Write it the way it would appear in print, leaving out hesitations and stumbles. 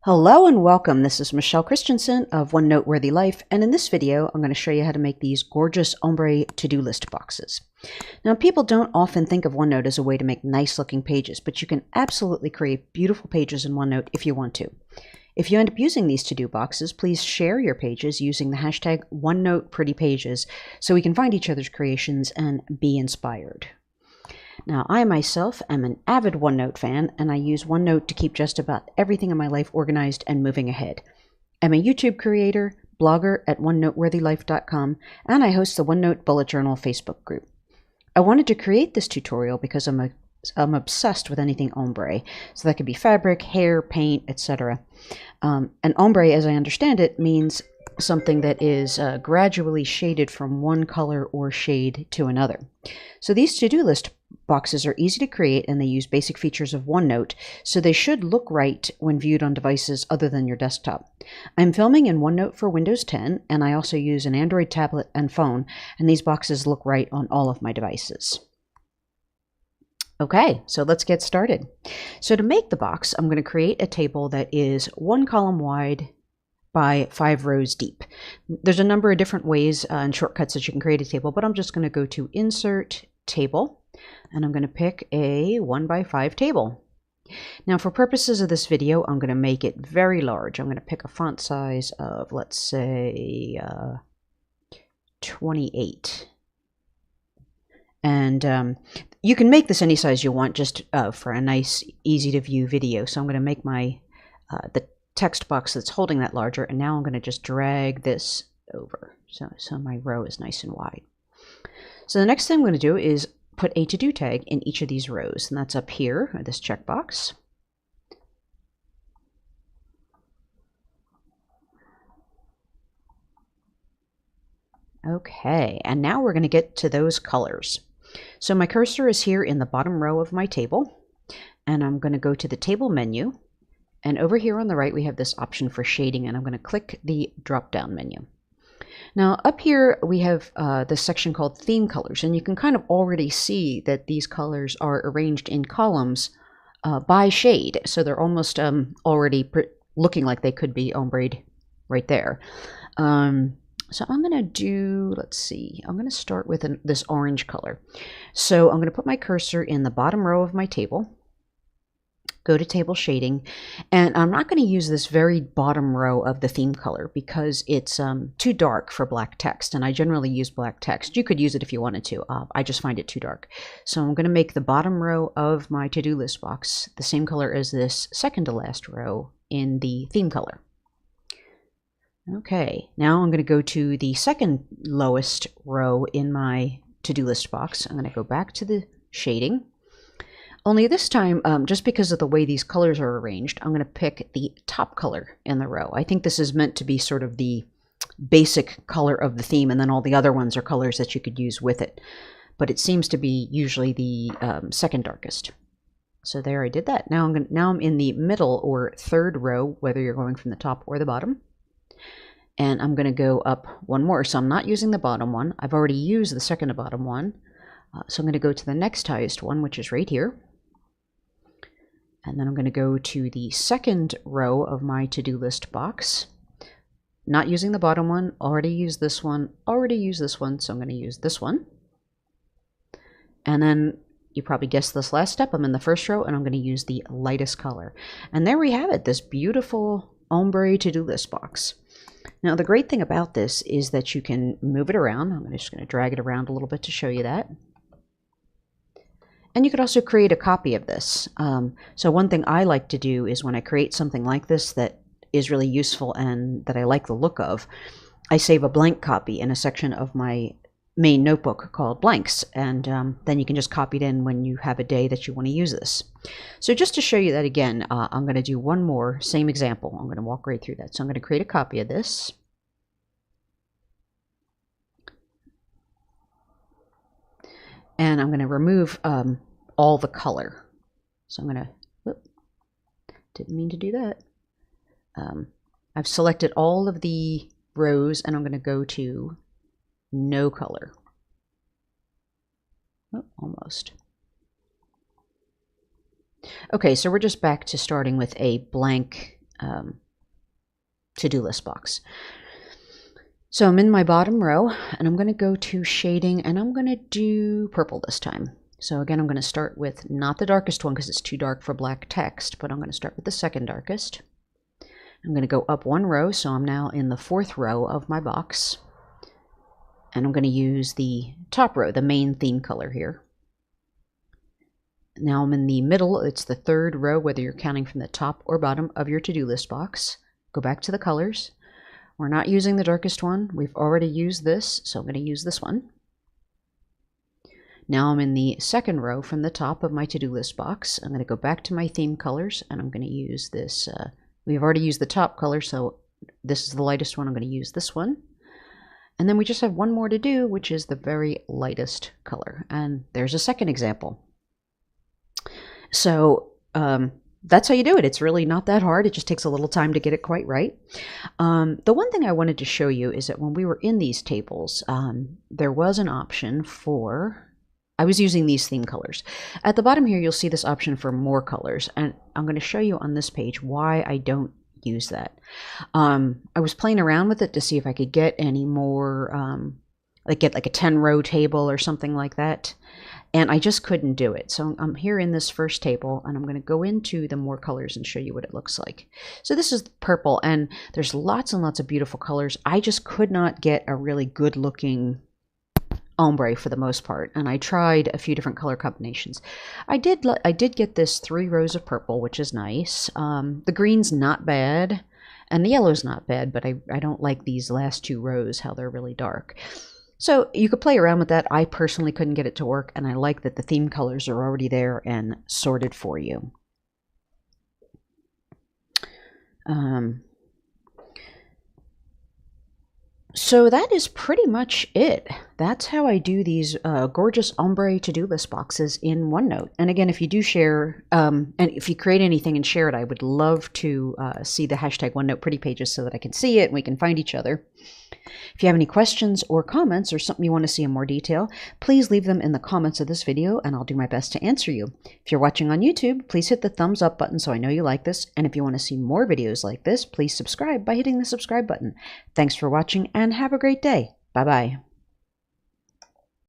Hello and welcome. This is Michelle Christensen of OneNote Worthy Life, and in this video I'm going to show you how to make these gorgeous Ombre to-do list boxes. Now, people don't often think of OneNote as a way to make nice looking pages, but you can absolutely create beautiful pages in OneNote if you want to. If you end up using these to-do boxes, please share your pages using the hashtag OneNotePrettyPages so we can find each other's creations and be inspired. Now, I myself am an avid OneNote fan, and I use OneNote to keep just about everything in my life organized and moving ahead. I'm a YouTube creator, blogger at OneNoteWorthyLife.com, and I host the OneNote Bullet Journal Facebook group. I wanted to create this tutorial because I'm obsessed with anything ombre, so that could be fabric, hair, paint, etc. And ombre, as I understand it, means something that is gradually shaded from one color or shade to another. So these to-do list boxes are easy to create, and they use basic features of OneNote, so they should look right when viewed on devices other than your desktop. I'm filming in OneNote for Windows 10, and I also use an Android tablet and phone, and these boxes look right on all of my devices. Okay, so let's get started. So to make the box, I'm going to create a table that is 1 column wide by 5 rows deep. There's a number of different ways and shortcuts that you can create a table, but I'm just going to go to Insert, Table, and I'm going to pick a 1 by 5 table. Now, for purposes of this video, I'm going to make it very large. I'm going to pick a font size of, let's say, 28. And you can make this any size you want, just for a nice, easy to view video. So I'm going to make my the text box that's holding that larger, and now I'm going to just drag this over so my row is nice and wide. So the next thing I'm going to do is put a to-do tag in each of these rows, and that's up here, this checkbox. Okay, and now we're going to get to those colors. So my cursor is here in the bottom row of my table, and I'm going to go to the table menu, and over here on the right we have this option for shading, and I'm going to click the drop-down menu. Now up here we have this section called theme colors, and you can kind of already see that these colors are arranged in columns by shade, so they're almost already looking like they could be ombre'd right there. So I'm going to do, let's see, I'm going to start with this orange color. So I'm going to put my cursor in the bottom row of my table, go to table shading, and I'm not going to use this very bottom row of the theme color because it's too dark for black text, and I generally use black text. You could use it if you wanted to. I just find it too dark. So I'm going to make the bottom row of my to-do list box the same color as this second to last row in the theme color. Okay, now I'm going to go to the second lowest row in my to-do list box. I'm going to go back to the shading. Only this time, just because of the way these colors are arranged, I'm going to pick the top color in the row. I think this is meant to be sort of the basic color of the theme, and then all the other ones are colors that you could use with it. But it seems to be usually the second darkest. So there, I did that. Now I'm in the middle or third row, whether you're going from the top or the bottom. And I'm going to go up one more. So I'm not using the bottom one. I've already used the second to bottom one. So I'm going to go to the next highest one, which is right here. And then I'm going to go to the second row of my to-do list box. Not using the bottom one. Already used this one. Already used this one. So I'm going to use this one. And then you probably guessed this last step. I'm in the first row, and I'm going to use the lightest color. And there we have it, this beautiful ombre to-do list box. Now, the great thing about this is that you can move it around. I'm just going to drag it around a little bit to show you that. And you could also create a copy of this. So one thing I like to do is when I create something like this that is really useful and that I like the look of, I save a blank copy in a section of my main notebook called blanks, and then you can just copy it in when you have a day that you want to use this. So just to show you that again, I'm going to do one more, same example. I'm going to walk right through that. So I'm going to create a copy of this. And I'm going to remove all the color. So I'm going to, whoop, didn't mean to do that. I've selected all of the rows, and I'm going to go to no color. Oh, almost. Okay, so we're just back to starting with a blank to-do list box. So I'm in my bottom row, and I'm going to go to shading, and I'm going to do purple this time. So again, I'm going to start with not the darkest one because it's too dark for black text, but I'm going to start with the second darkest. I'm going to go up one row, so I'm now in the fourth row of my box. And I'm going to use the top row, the main theme color here. Now I'm in the middle, it's the third row, whether you're counting from the top or bottom of your to-do list box. Go back to the colors. We're not using the darkest one. We've already used this, so I'm going to use this one. Now I'm in the second row from the top of my to-do list box. I'm going to go back to my theme colors, and I'm going to use this. We've already used the top color, so this is the lightest one. I'm going to use this one. And then we just have one more to do, which is the very lightest color. And there's a second example. So that's how you do it. It's really not that hard. It just takes a little time to get it quite right. The one thing I wanted to show you is that when we were in these tables, there was an option for... I was using these theme colors. At the bottom here, you'll see this option for more colors, and I'm going to show you on this page why I don't use that. I was playing around with it to see if I could get any more, get like a 10-row table or something like that, and I just couldn't do it. So I'm here in this first table, and I'm going to go into the more colors and show you what it looks like. So this is purple, and there's lots and lots of beautiful colors. I just could not get a really good looking ombre for the most part, and I tried a few different color combinations. I did get this 3 rows of purple, which is nice. The green's not bad, and the yellow's not bad, but I don't like these last 2 rows, how they're really dark. So you could play around with that. I personally couldn't get it to work, and I like that the theme colors are already there and sorted for you. So that is pretty much it. That's how I do these gorgeous ombre to-do list boxes in OneNote. And again, if you do share, and if you create anything and share it, I would love to see the hashtag OneNote pretty pages so that I can see it and we can find each other. If you have any questions or comments or something you want to see in more detail, please leave them in the comments of this video and I'll do my best to answer you. If you're watching on YouTube, please hit the thumbs up button so I know you like this. And if you want to see more videos like this, please subscribe by hitting the subscribe button. Thanks for watching and have a great day. Bye-bye.